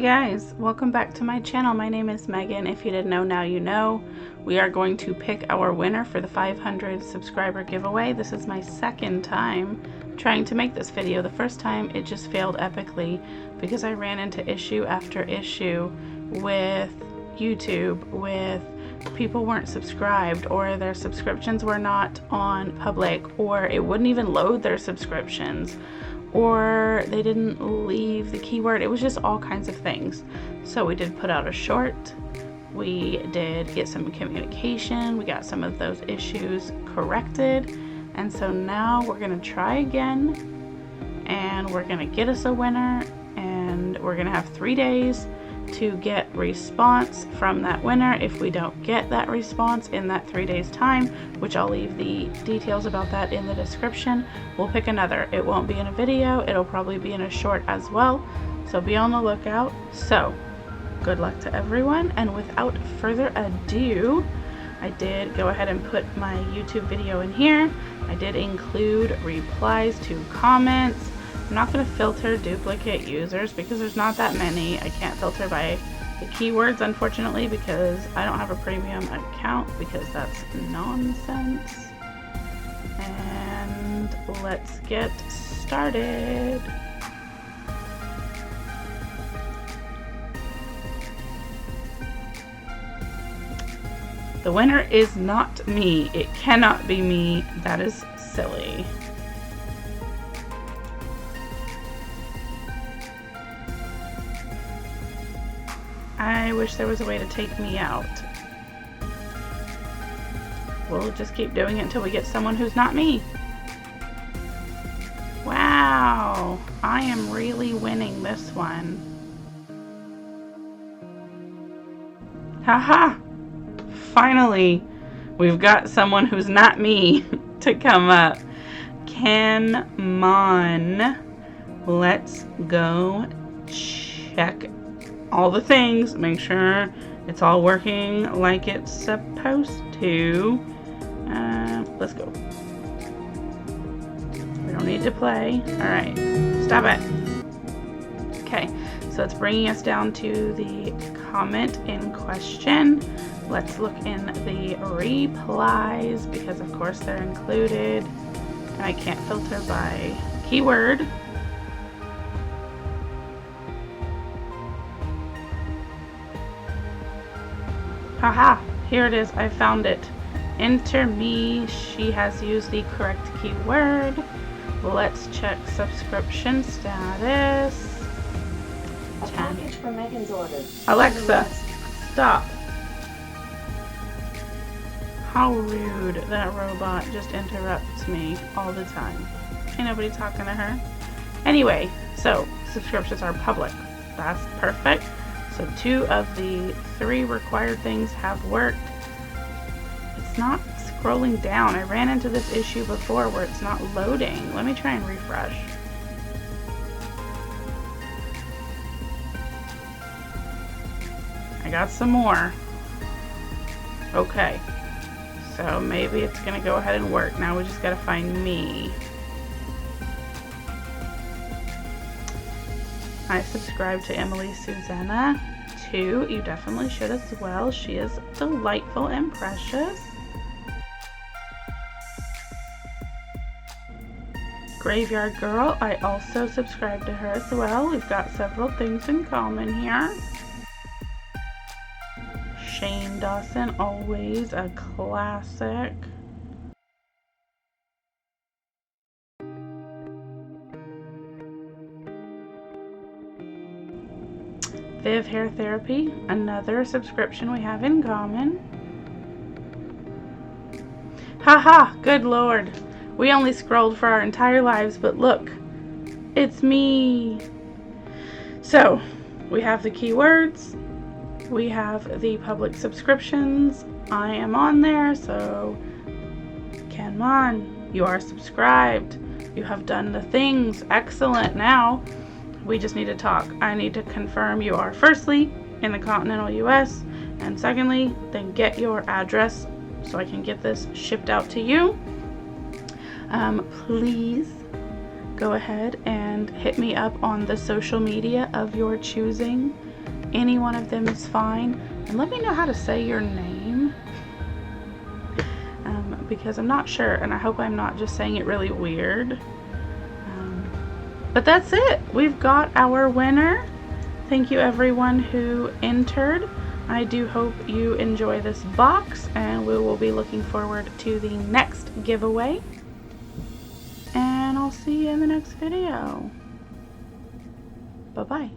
Hey guys, welcome back to my channel. My name is Megan. If you didn't know, now you know. We are going to pick our winner for the 500 subscriber giveaway. This is my second time trying to make this video. The first time it just failed epically because I ran into issue after issue with YouTube, with people weren't subscribed, or their subscriptions were not on public, or it wouldn't even load their subscriptions, or they didn't leave the keyword. It was just all kinds of things. So we did put out a short, we did get some communication, we got some of those issues corrected, and so now we're gonna try again, and we're gonna get us a winner, and we're gonna have 3 days to get response from that winner. If we don't get that response in that 3 days time, which I'll leave the details about that in the description, we'll pick another. It won't be in a video, it'll probably be in a short as well, so be on the lookout. So good luck to everyone, and without further ado, I did go ahead and put my YouTube video in here. I did include replies to comments. I'm not going to filter duplicate users because there's not that many. I can't filter by the keywords, unfortunately, because I don't have a premium account, because that's nonsense. And let's get started. The winner is not me. It cannot be me. That is silly. I wish there was a way to take me out. We'll just keep doing it until we get someone who's not me. Wow, I am really winning this one. Haha! Finally, we've got someone who's not me to come up. Come on. Let's go check all the things, make sure it's all working like it's supposed to. Let's go. We don't need to play. Alright, stop it. Okay, so it's bringing us down to the comment in question. Let's look in the replies, because of course they're included, and I can't filter by keyword. Haha, here it is. I found it. Enter me. She has used the correct keyword. Let's check subscription status. A package for Megan's order. Alexa, stop. How rude. That robot just interrupts me all the time. Ain't nobody talking to her. Anyway, so subscriptions are public. That's perfect. So 2 of the 3 required things have worked. It's not scrolling down. I ran into this issue before where it's not loading. Let me try and refresh. I got some more. Okay. So maybe it's gonna go ahead and work. Now we just gotta find me. I subscribe to Emily Susanna too. You definitely should as well. She is delightful and precious. Graveyard Girl, I also subscribe to her as well. We've got several things in common here. Shane Dawson, always a classic. Viv Hair Therapy, another subscription we have in common. Haha, good lord. We only scrolled for our entire lives, but look, it's me. So, we have the keywords, we have the public subscriptions. I am on there, so come on. You are subscribed. You have done the things. Excellent. Now, we just need to talk. I need to confirm you are firstly in the continental US, and secondly, then get your address so I can get this shipped out to you. Please go ahead and hit me up on the social media of your choosing. Any one of them is fine. And let me know how to say your name, because I'm not sure, and I hope I'm not just saying it really weird. But that's it. We've got our winner. Thank you everyone who entered. I do hope you enjoy this box, and we will be looking forward to the next giveaway. And I'll see you in the next video. Bye-bye.